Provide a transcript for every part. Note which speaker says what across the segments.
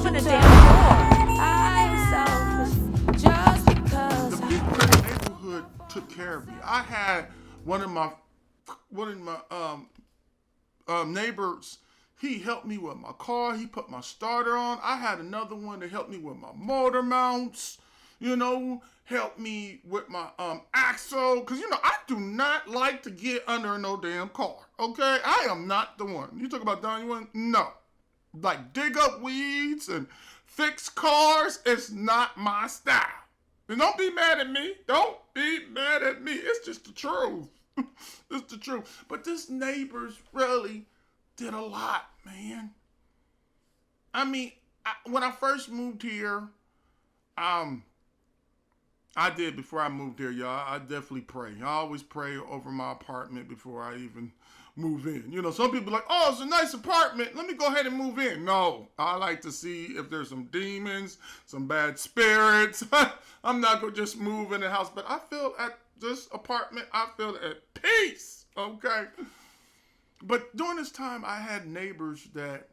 Speaker 1: open a damn door. I'm selfish just
Speaker 2: The
Speaker 1: because
Speaker 2: people in the neighborhood took care of me. I had one of my one of my neighbors. He helped me with my car. He put my starter on. I had another one that helped me with my motor mounts. Helped me with my axle. Cause I do not like to get under no damn car. Okay, I am not the one. You talk about Don, you want no, like dig up weeds and fix cars. It's not my style. And don't be mad at me. Don't be mad at me. It's just the truth. It's the truth. But this neighbors really did a lot, man. I mean, when I first moved here, um, I did before I moved here, y'all. I definitely pray. I always pray over my apartment before I even move in. Some people are like, oh, it's a nice apartment. Let me go ahead and move in. No, I like to see if there's some demons, some bad spirits. I'm not going to just move in the house, but I feel at this apartment, I feel at peace. Okay. But during this time, I had neighbors that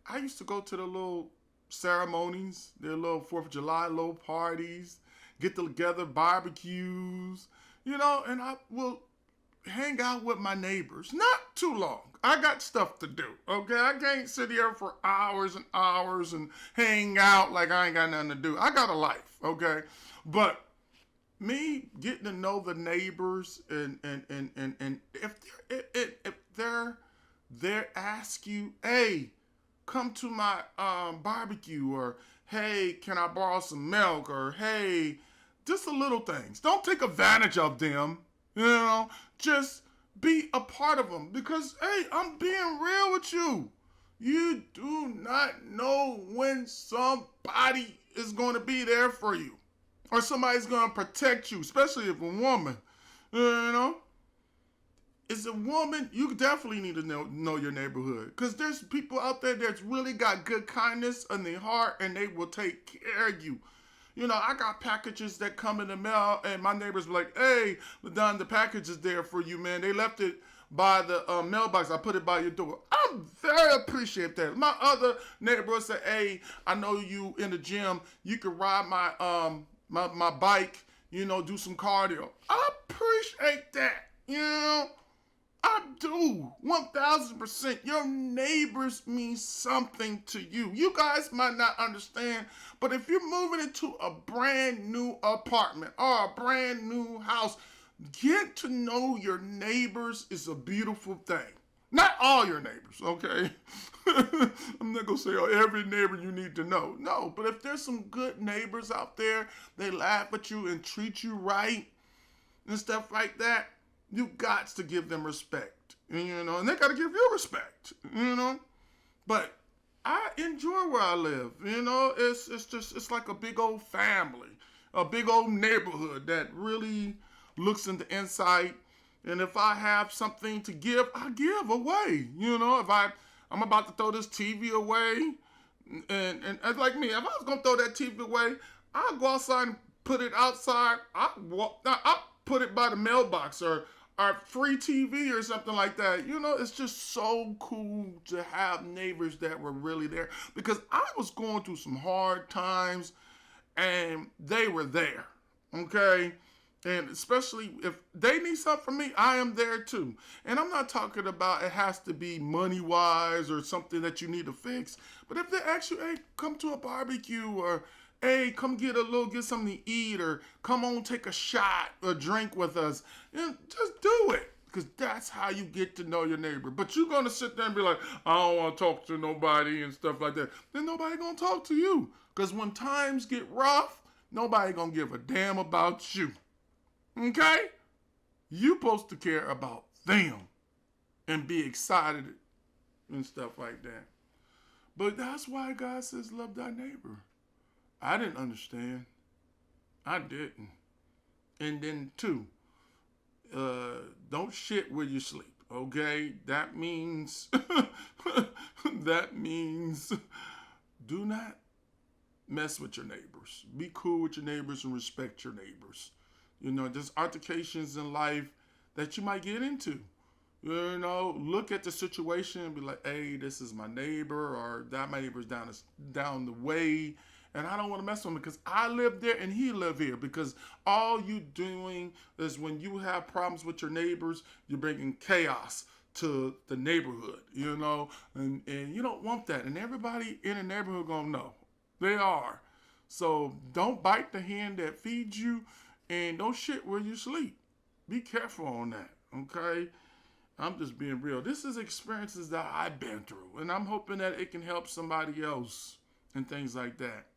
Speaker 2: I used to go to the little ceremonies, their little 4th of July little parties, get together, barbecues, and I will hang out with my neighbors. Not too long. I got stuff to do, okay? I can't sit here for hours and hours and hang out like I ain't got nothing to do. I got a life, okay? But me getting to know the neighbors and if they're ask you, hey, come to my barbecue, or hey, can I borrow some milk, or hey, just the little things. Don't take advantage of them. Just be a part of them, because hey, I'm being real with you. You do not know when somebody is going to be there for you, or somebody's going to protect you, especially if a woman. You know, as a woman, you definitely need to know your neighborhood, because there's people out there that's really got good kindness in their heart, and they will take care of you. I got packages that come in the mail, and my neighbors were like, hey, Ladon, the package is there for you, man. They left it by the mailbox. I put it by your door. I'm very appreciative that. My other neighbor said, hey, I know you in the gym. You can ride my bike, do some cardio. I appreciate that, I do. 1000%. Your neighbors mean something to you. You guys might not understand, but if you're moving into a brand new apartment or a brand new house, get to know your neighbors is a beautiful thing. Not all your neighbors, okay? I'm not going to say, oh, every neighbor you need to know. No, but if there's some good neighbors out there, they laugh at you and treat you right and stuff like that, you got to give them respect, and they got to give you respect, But I enjoy where I live, it's like a big old family, a big old neighborhood that really looks into insight. And if I have something to give, I give away. If I'm about to throw this TV away, and like me, if I was gonna throw that TV away, I'll go outside and put it outside. I put it by the mailbox, or free TV or something like that. It's just so cool to have neighbors that were really there, because I was going through some hard times and they were there. Okay? And especially if they need something from me, I am there too. And I'm not talking about it has to be money wise or something that you need to fix. But if they ask you, hey, come to a barbecue, or hey, come get something to eat, or come on, take a shot, a drink with us, just do it. Because that's how you get to know your neighbor. But you're going to sit there and be like, I don't want to talk to nobody and stuff like that. Then nobody going to talk to you. Because when times get rough, nobody going to give a damn about you. Okay? You supposed to care about them and be excited and stuff like that. But that's why God says love thy neighbor. I didn't understand. I didn't. And then two, don't shit where you sleep. Okay? That means do not mess with your neighbors. Be cool with your neighbors and respect your neighbors. There's altercations in life that you might get into. You know, look at the situation and be like, hey, this is my neighbor, or that my neighbor's down the way, and I don't want to mess with him because I live there and he live here. Because all you doing is when you have problems with your neighbors, you're bringing chaos to the neighborhood, you know, and you don't want that. And everybody in the neighborhood gonna know they are. So don't bite the hand that feeds you, and don't shit where you sleep. Be careful on that, okay? I'm just being real. This is experiences that I've been through, and I'm hoping that it can help somebody else and things like that.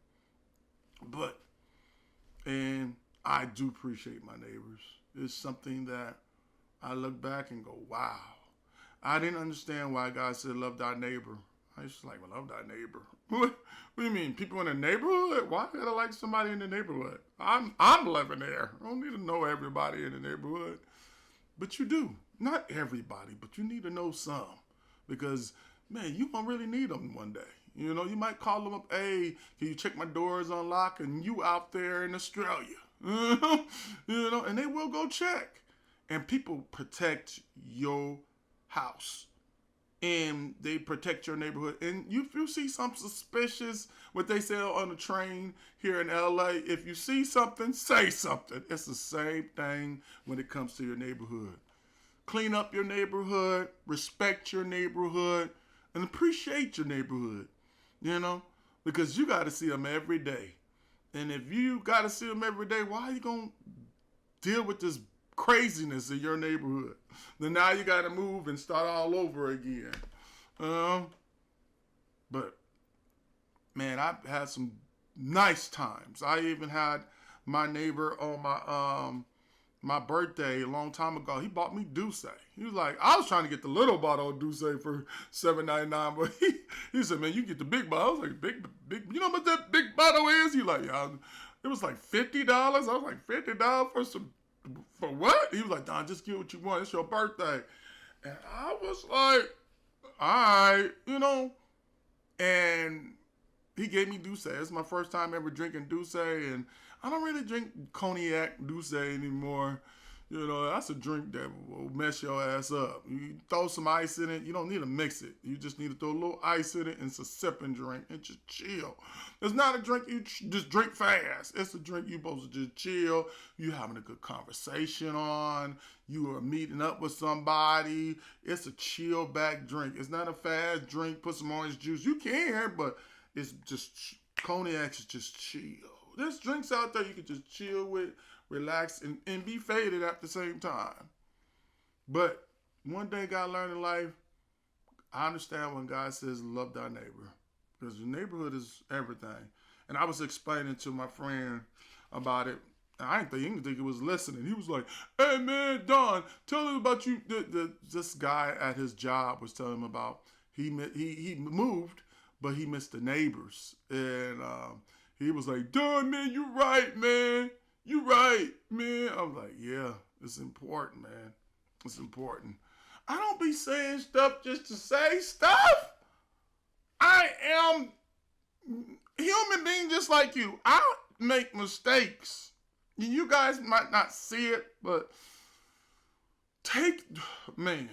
Speaker 2: But, and I do appreciate my neighbors. It's something that I look back and go, wow. I didn't understand why God said, love thy neighbor. I used to like, well, love thy neighbor. What do you mean? People in the neighborhood? Why gotta like somebody in the neighborhood? I'm living there. I don't need to know everybody in the neighborhood. But you do. Not everybody, but you need to know some. Because, man, you gonna really need them one day. You know, you might call them up, hey, can you check my doors unlocked? And you out there in Australia. You know, and they will go check. And people protect your house. And they protect your neighborhood. And if you see something suspicious, what they say on the train here in LA, if you see something, say something. It's the same thing when it comes to your neighborhood. Clean up your neighborhood, respect your neighborhood, and appreciate your neighborhood, you know, because you got to see them every day. And if you got to see them every day, why are you going to deal with this craziness in your neighborhood? Then now you got to move and start all over again. But, man, I've had some nice times. I even had my neighbor on my birthday a long time ago. He bought me Douce. He was like, I was trying to get the little bottle of Douce for $7.99, but he said, man, you get the big bottle. I was like, big, you know what that big bottle is? He like, yeah, it was like $50. I was like, $50 for what? He was like, Don, just get what you want. It's your birthday. And I was like, all right, you know. And he gave me Douce. It's my first time ever drinking Douce, and I don't really drink cognac Douce anymore. You know, that's a drink that will mess your ass up. You throw some ice in it. You don't need to mix it. You just need to throw a little ice in it, and it's a sipping drink and just chill. It's not a drink you just drink fast. It's a drink you're supposed to just chill. You having a good conversation on. You are meeting up with somebody. It's a chill back drink. It's not a fast drink. Put some orange juice. You can, but it's just cognac is just chill. There's drinks out there you can just chill with, relax, and be faded at the same time. But one thing I learned in life, I understand when God says love thy neighbor. Because the neighborhood is everything. And I was explaining to my friend about it. And I didn't think he was listening. He was like, hey man, Don, tell him about you. This guy at his job was telling him about, he moved, but he missed the neighbors. And he was like, Don, man, you right, man. You right, man. I was like, yeah, it's important, man. It's important. I don't be saying stuff just to say stuff. I am human being just like you. I make mistakes. You guys might not see it, but man,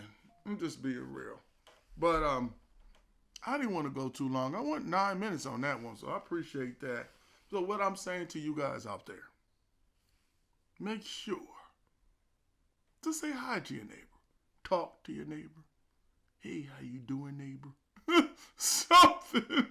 Speaker 2: I'm just being real. But I didn't want to go too long. I went 9 minutes on that one, so I appreciate that. So what I'm saying to you guys out there, make sure to say hi to your neighbor. Talk to your neighbor. Hey, how you doing, neighbor? Something.